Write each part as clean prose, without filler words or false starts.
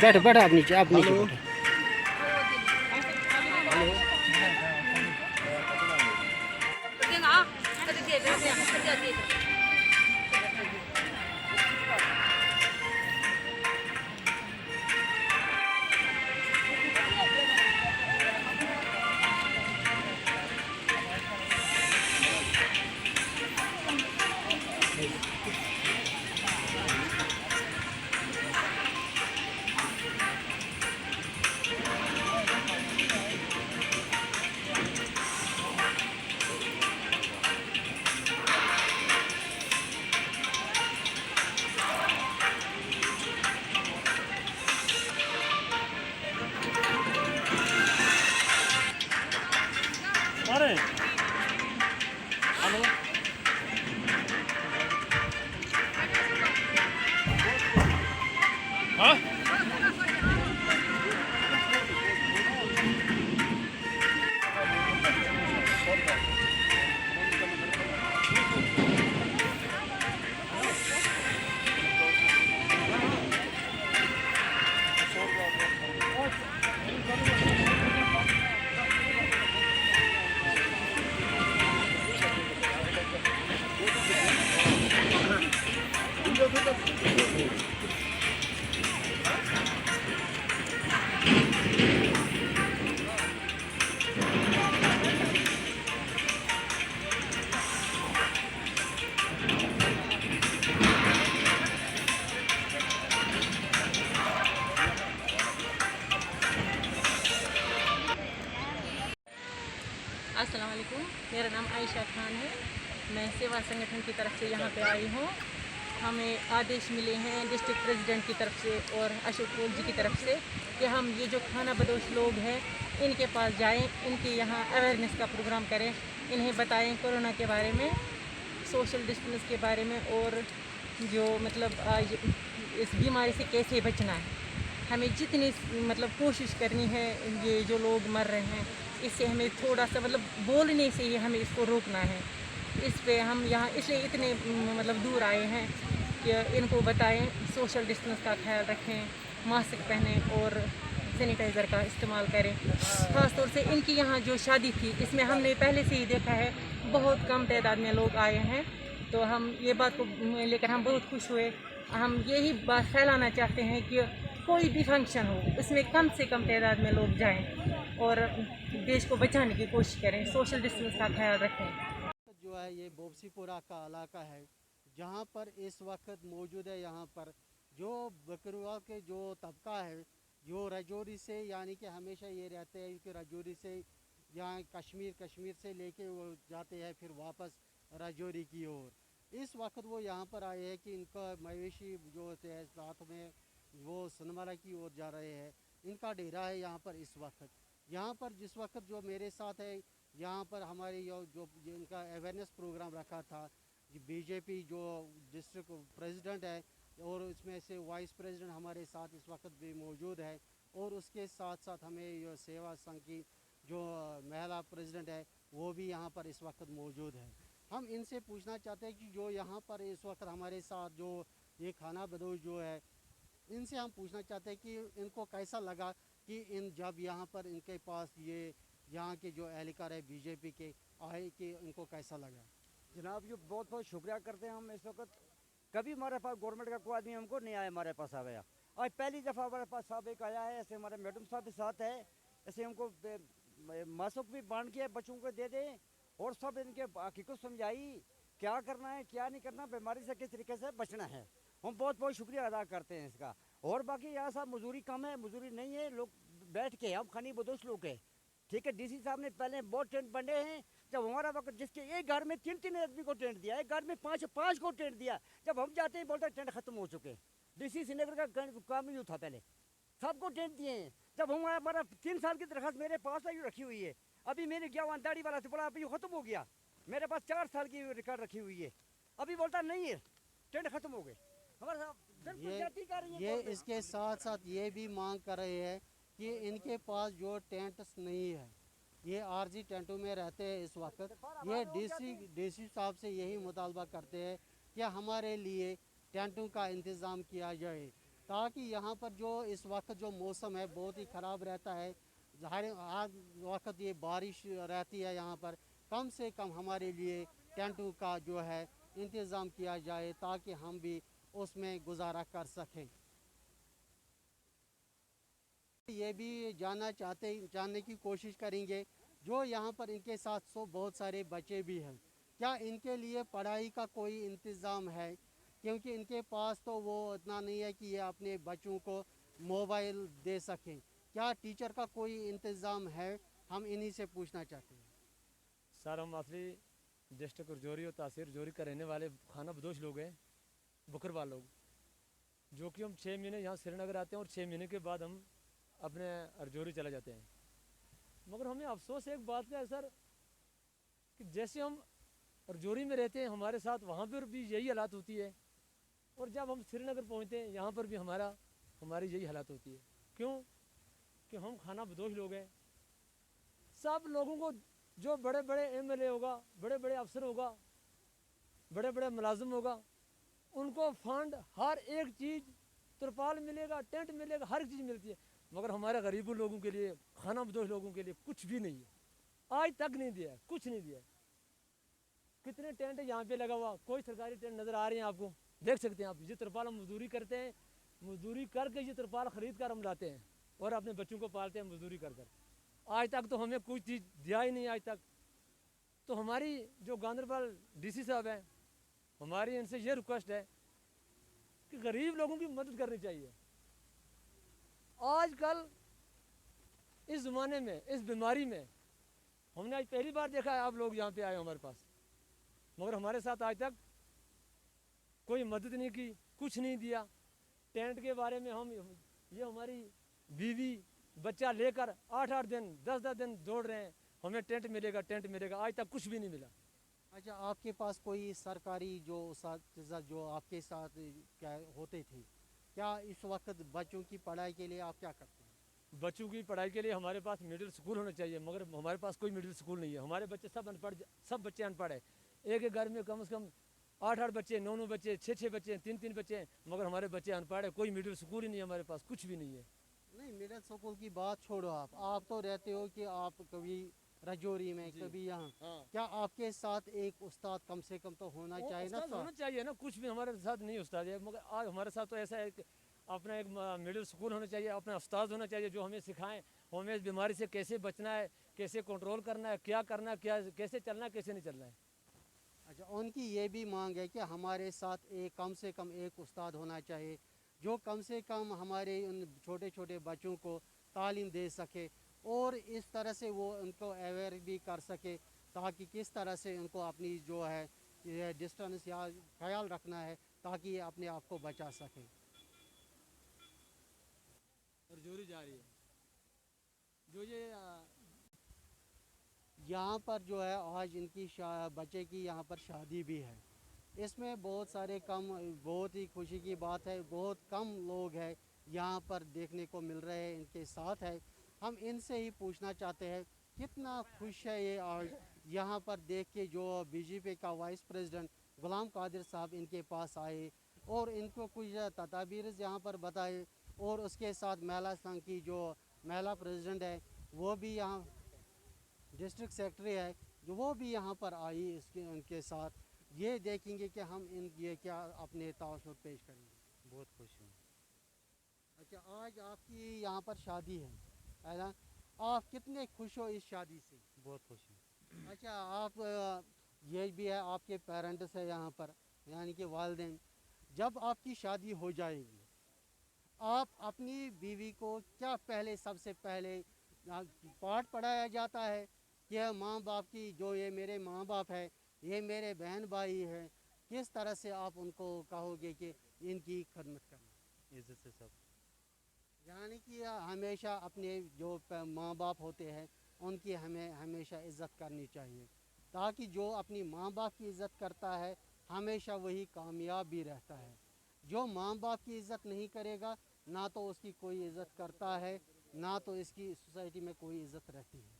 बैठो बैठो, आप नीचे बैठो। अरे हाँ अस्सलाम वालेकुम, मेरा नाम आयशा खान है। मैं सेवा संगठन की तरफ से यहाँ पे आई हूँ। हमें आदेश मिले हैं डिस्ट्रिक्ट प्रेसिडेंट की तरफ से और अशोक कोल जी की तरफ से कि हम ये जो खाना बदोश लोग हैं इनके पास जाएं, इनके यहाँ अवेयरनेस का प्रोग्राम करें, इन्हें बताएं कोरोना के बारे में, सोशल डिस्टेंस के बारे में और जो मतलब आज इस बीमारी से कैसे बचना है। हमें जितनी मतलब कोशिश करनी है, ये जो लोग मर रहे हैं इससे हमें थोड़ा सा मतलब बोलने से ही हमें इसको रोकना है। इस पे हम यहाँ इसलिए इतने मतलब दूर आए हैं कि इनको बताएं सोशल डिस्टेंस का ख्याल रखें, मास्क पहनें और सैनिटाइज़र का इस्तेमाल करें। ख़ास तौर से इनकी यहाँ जो शादी थी इसमें हमने पहले से ही देखा है बहुत कम तादाद में लोग आए हैं, तो हम ये बात को लेकर हम बहुत खुश हुए। हम यही बात फैलाना चाहते हैं कि कोई भी फंक्शन हो उसमें कम से कम तादाद में लोग जाएं और देश को बचाने की कोशिश करें, सोशल डिस्टेंस का ख्याल रखें। जो है ये बोबसीपुरा का इलाका है जहाँ पर इस वक्त मौजूद है। यहाँ पर जो बकरवाल के जो तबका है जो राजौरी से यानी कि हमेशा ये रहते हैं कि राजौरी से यहाँ कश्मीर से लेके वो जाते हैं फिर वापस राजौरी की ओर। इस वक्त वो यहाँ पर आए हैं कि इनका मवेशी जो होते हैं साथ में वो सनमरा की ओर जा रहे हैं। इनका डेरा है यहाँ पर इस वक्त। यहाँ पर जिस वक्त जो मेरे साथ है यहाँ पर हमारे जो इनका अवेयरनेस प्रोग्राम रखा था, बीजेपी जो डिस्ट्रिक्ट प्रेसिडेंट है और इसमें से वाइस प्रेसिडेंट हमारे साथ इस वक्त भी मौजूद है और उसके साथ साथ हमें ये सेवा संघ की जो महिला प्रेसिडेंट है वो भी यहाँ पर इस वक्त मौजूद है। हम इनसे पूछना चाहते हैं कि जो यहाँ पर इस वक्त हमारे साथ जो ये खाना बदोश जो है इनसे हम पूछना चाहते हैं कि इनको कैसा लगा कि इन जब यहाँ पर इनके पास ये यहाँ के जो एहलकार है बीजेपी के आए कि इनको कैसा लगा। जनाब ये बहुत बहुत शुक्रिया करते हैं। हम इस वक्त कभी हमारे पास गवर्नमेंट का कोई आदमी हमको नहीं आया, हमारे पास आ गया। आज पहली दफ़ा हमारे पास साहब एक आया है, ऐसे हमारे मैडम साहब भी साथ है, ऐसे हमको मास्क भी बांध के बच्चों को दे दें और सब इनके हकीकत समझाई क्या करना है क्या नहीं करना, बीमारी से किस तरीके से बचना है। हम बहुत बहुत शुक्रिया अदा करते हैं इसका। और बाकी यहाँ साहब मजदूरी कम है, मजदूरी नहीं है, लोग बैठ के हम खानी बदोश लोग हैं, ठीक है। डीसी साहब ने पहले बहुत टेंट बने हैं, जब हमारा वक्त जिसके एक घर में तीन तीन आदमी को टेंट दिया, एक घर में पाँच पाँच को टेंट दिया, जब हम जाते हैं बोलते टेंट खत्म हो चुके। डीसी श्रीनगर का काम ही था, पहले सबको टेंट दिए हैं। जब हमारा 3 साल की दरखास्त मेरे पास आई रखी हुई है, अभी मैंने गया वहाँ दाढ़ी वाला से बोला अभी खत्म हो गया, मेरे पास 4 साल की रिकॉर्ड रखी हुई है, अभी बोलता नहीं है टेंट खत्म हो गए। हमारे साहब ये इसके साथ साथ ये भी मांग कर रहे हैं कि इनके पास जो टेंट्स नहीं है, ये आरजी टेंटों में रहते हैं इस वक्त। ये डीसी साहब से यही मुतालबा करते हैं कि हमारे लिए टेंटों का इंतज़ाम किया जाए। ताकि यहाँ पर जो इस वक्त जो मौसम है बहुत ही ख़राब रहता है, हर वक्त ये बारिश रहती है यहाँ पर, कम से कम हमारे लिए टेंटों का जो है इंतज़ाम किया जाए ताकि हम भी उसमें गुजारा कर सकें। ये भी जानने की कोशिश करेंगे जो यहाँ पर इनके साथ बहुत सारे बच्चे भी हैं, क्या इनके लिए पढ़ाई का कोई इंतज़ाम है, क्योंकि इनके पास तो वो इतना नहीं है कि ये अपने बच्चों को मोबाइल दे सकें, क्या टीचर का कोई इंतज़ाम है, हम इन्हीं से पूछना चाहते हैं। सर हम असली डिस्ट्रिक्ट रजौरी और तहसील रजौरी का रहने वाले खाना बदोश लोग हैं, बकरवाल लोग, जो कि हम 6 महीने यहाँ श्रीनगर आते हैं और 6 महीने के बाद हम अपने रजौरी चले जाते हैं। मगर हमें अफसोस एक बात का है सर कि जैसे हम रजौरी में रहते हैं हमारे साथ वहाँ पर भी यही हालात होती है, और जब हम श्रीनगर पहुँचते हैं यहाँ पर भी हमारी यही हालात होती है। क्यों कि हम खाना बदोश लोग हैं। सब लोगों को जो बड़े बड़े MLA होगा, बड़े बड़े अफसर होगा, बड़े बड़े मुलाजिम होगा, उनको फंड हर एक चीज़, तिरपाल मिलेगा, टेंट मिलेगा, हर चीज़ मिलती है, मगर हमारे गरीबों लोगों के लिए, खाना बदोश लोगों के लिए कुछ भी नहीं है, आज तक नहीं दिया है, कुछ नहीं दिया है। कितने टेंट यहाँ पे लगा हुआ, कोई सरकारी टेंट नज़र आ रहे हैं आपको, देख सकते हैं आप। ये तिरपाल हम मजदूरी करते हैं, मजदूरी करके ये तिरपाल ख़रीद कर हम लाते हैं और अपने बच्चों को पालते हैं मजदूरी कर कर। आज तक तो हमें कोई चीज़ दिया ही नहीं आज तक। तो हमारी जो गांधरबल DC साहब हैं, हमारी इनसे ये रिक्वेस्ट है कि गरीब लोगों की मदद करनी चाहिए। आजकल इस ज़माने में, इस बीमारी में, हमने आज पहली बार देखा है आप लोग यहाँ पे आए हमारे पास, मगर हमारे साथ आज तक कोई मदद नहीं की, कुछ नहीं दिया। टेंट के बारे में ये हमारी बीवी बच्चा लेकर 8-8 दिन 10-10 दिन दौड़ रहे हैं, हमें टेंट मिलेगा, टेंट मिलेगा, आज तक कुछ भी नहीं मिला। अच्छा, आपके पास कोई सरकारी जो साथ जो आपके साथ क्या होते थे, क्या इस वक्त बच्चों की पढ़ाई के लिए आप क्या करते हैं? बच्चों की पढ़ाई के लिए हमारे पास मिडिल स्कूल होना चाहिए, मगर हमारे पास कोई मिडिल स्कूल नहीं है। हमारे बच्चे सब अनपढ़, सब बच्चे अनपढ़ है। एक एक घर में कम से कम 8-8 बच्चे, 9-9 बच्चे, 6-6 बच्चे, 3-3 बच्चे हैं, मगर हमारे बच्चे अनपढ़ है। कोई मिडिल स्कूल ही नहीं है हमारे पास, कुछ भी नहीं है। नहीं, मिडिल स्कूल की बात छोड़ो, आप तो रहते हो कि आप कभी रजौरी में, कभी यहाँ, क्या आपके साथ एक उस्ताद कम से कम तो होना चाहिए ना? होना चाहिए ना, कुछ भी हमारे साथ नहीं उस्ताद है, मगर आज हमारे साथ तो ऐसा है कि अपना एक मिडिल स्कूल होना चाहिए, अपना उस्ताद होना चाहिए जो हमें सिखाएं, हमें इस बीमारी से कैसे बचना है, कैसे कंट्रोल करना है, क्या करना है, क्या कैसे चलना है, कैसे नहीं चलना है। अच्छा, उनकी ये भी मांग है कि हमारे साथ कम से कम एक उस्ताद होना चाहिए जो कम से कम हमारे उन छोटे छोटे बच्चों को तालीम दे सके और इस तरह से वो उनको अवेयर भी कर सके ताकि किस तरह से उनको अपनी जो है डिस्टेंस या ख्याल रखना है ताकि ये अपने आप को बचा सके। रजौरी जा रही है जो ये यहाँ पर जो है आज इनकी बच्चे की यहाँ पर शादी भी है, इसमें बहुत ही खुशी की बात है, बहुत कम लोग हैं यहाँ पर देखने को मिल रहे हैं इनके साथ है। हम इनसे ही पूछना चाहते हैं कितना खुश है ये आज यहाँ पर देख के जो BJP का वाइस प्रेसिडेंट गुलाम कादिर साहब इनके पास आए और इनको कुछ तदाबीर यहाँ पर बताए और उसके साथ महिला संघ की जो महिला प्रेसिडेंट है वो भी यहाँ डिस्ट्रिक्ट सेक्रेटरी है जो वो भी यहाँ पर आई उनके साथ। ये देखेंगे कि हम ये क्या अपने तासुर पेश करेंगे। बहुत खुश हूँ। अच्छा, आज आपकी यहाँ पर शादी है ना, आप कितने खुश हो इस शादी से? बहुत खुश हूँ। अच्छा, आप ये भी है आपके पेरेंट्स है यहाँ पर यानी कि वालिदैन, जब आपकी शादी हो जाएगी आप अपनी बीवी को क्या पहले सबसे पहले पाठ पढ़ाया जाता है कि माँ बाप की जो ये मेरे माँ बाप है, ये मेरे बहन भाई हैं, किस तरह से आप उनको कहोगे कि इनकी खिदमत करना? इज्जत से सब, यानी कि हमेशा अपने जो माँ बाप होते हैं उनकी हमें हमेशा इज़्ज़त करनी चाहिए ताकि जो अपनी माँ बाप की इज़्ज़त करता है हमेशा वही कामयाब भी रहता है। जो माँ बाप की इज़्ज़त नहीं करेगा ना तो उसकी कोई इज़्ज़त करता है ना तो इसकी सोसाइटी में कोई इज़्ज़त रहती है।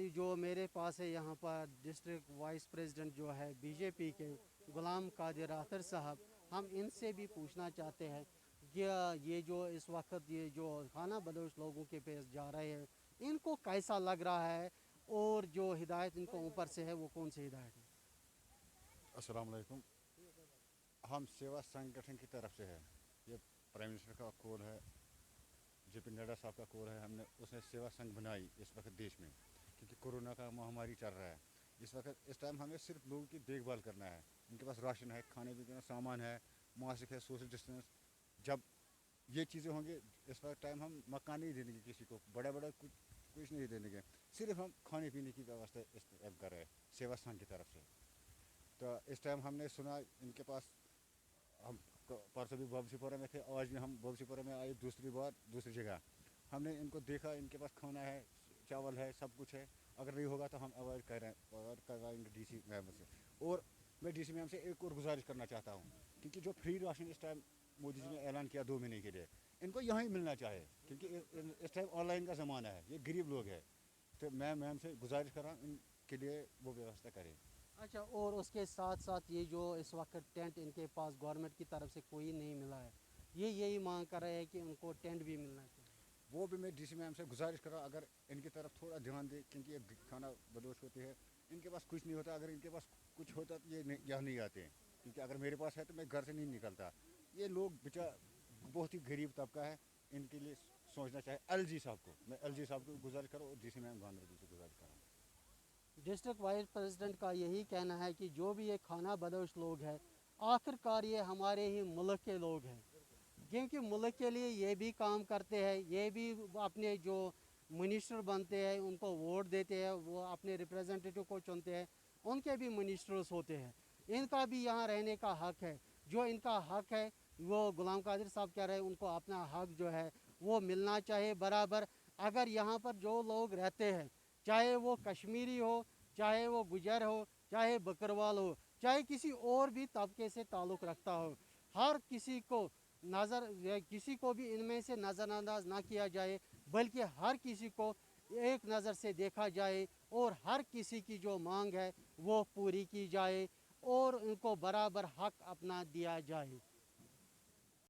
जो मेरे पास है यहाँ पर डिस्ट्रिक्ट वाइस प्रेसिडेंट जो है BJP के गुलाम कादिर आखिर साहब, हम इनसे भी पूछना चाहते हैं कि ये जो इस वक्त ये जो खाना बदोश लोगों के पेश जा रहे हैं इनको कैसा लग रहा है और जो हिदायत इनको ऊपर से है वो कौन सी हिदायत है? अस्सलाम वालेकुम। हम सेवा संगठन की तरफ से है, ये प्राइम मिनिस्टर का कॉल है, जेपी नड्डा साहब का कॉल है। हमने उसने सेवा संघ बनाई इस वक्त देश में, क्योंकि कोरोना का महामारी चल रहा है। इस टाइम हमें सिर्फ लोगों की देखभाल करना है। उनके पास राशन है, खाने पीने का सामान है, मास्क है, सोशल डिस्टेंस। जब ये चीज़ें होंगी इस वक्त टाइम हम मकान नहीं देंगे किसी को, बड़ा कुछ नहीं देंगे, सिर्फ हम खाने पीने की व्यवस्था इस टाइम कर रहे हैं सेवा संघ की तरफ से। तो इस टाइम हमने सुना इनके पास, हम परसों भी बमसीपुरा में थे, आज भी हम बमसीपुरा में आए दूसरी जगह। हमने इनको देखा, इनके पास खाना है, चावल है, सब कुछ है। अगर नहीं होगा तो हम अवॉइड करवाएंगे डीसी मैम से। और मैं डीसी मैम से एक और गुजारिश करना चाहता हूँ, क्योंकि जो फ्री राशन इस टाइम मोदी जी ने ऐलान किया 2 महीने के लिए, इनको यहाँ ही मिलना चाहिए, क्योंकि इस टाइम ऑनलाइन का ज़माना है, ये गरीब लोग हैं। तो मैं मैम से गुजारिश कर रहा हूँ इनके लिए वो व्यवस्था करें। अच्छा, और उसके साथ साथ ये जो इस वक्त टेंट इनके पास गवर्नमेंट की तरफ से कोई नहीं मिला है, ये यही मांग कर रहे हैं कि उनको टेंट भी मिलना चाहिए। वो भी मैं डीसी मैम से गुजारिश कर रहा हूँ, अगर इनकी तरफ थोड़ा ध्यान दे, क्योंकि ये खाना बदोश होती है, इनके पास कुछ नहीं होता। अगर इनके पास कुछ होता तो ये यहाँ नहीं आते हैं, क्योंकि अगर मेरे पास है तो मैं घर से नहीं निकलता। ये लोग बेचारा बहुत ही गरीब तबका है, इनके लिए सोचना चाहिए। एलजी साहब को मैं एलजी साहब को गुजारिश करूँ और डीसी मैम गांधी से गुजारिश कर रहा हूँ। डिस्ट्रिक्ट वाइस प्रेसिडेंट का यही कहना है कि जो भी ये खाना बदोश लोग हैं आखिरकार ये हमारे ही मुल्क के लोग हैं, क्योंकि मुल्क के लिए ये भी काम करते हैं, ये भी अपने जो मिनिस्टर बनते हैं उनको वोट देते हैं, वो अपने रिप्रेजेंटेटिव को चुनते हैं, उनके भी मिनिस्टर्स होते हैं। इनका भी यहाँ रहने का हक है। जो इनका हक है वो गुलाम कादिर साहब कह रहे हैं, उनको अपना हक जो है वो मिलना चाहिए बराबर। अगर यहाँ पर जो लोग रहते हैं, चाहे वो कश्मीरी हो, चाहे वो गुजर हो, चाहे बकरवाल हो, चाहे किसी और भी तबके से ताल्लुक़ रखता हो, हर किसी को भी इनमें से नज़रअंदाज ना किया जाए, बल्कि हर किसी को एक नज़र से देखा जाए और हर किसी की जो मांग है वो पूरी की जाए और उनको बराबर हक अपना दिया जाए।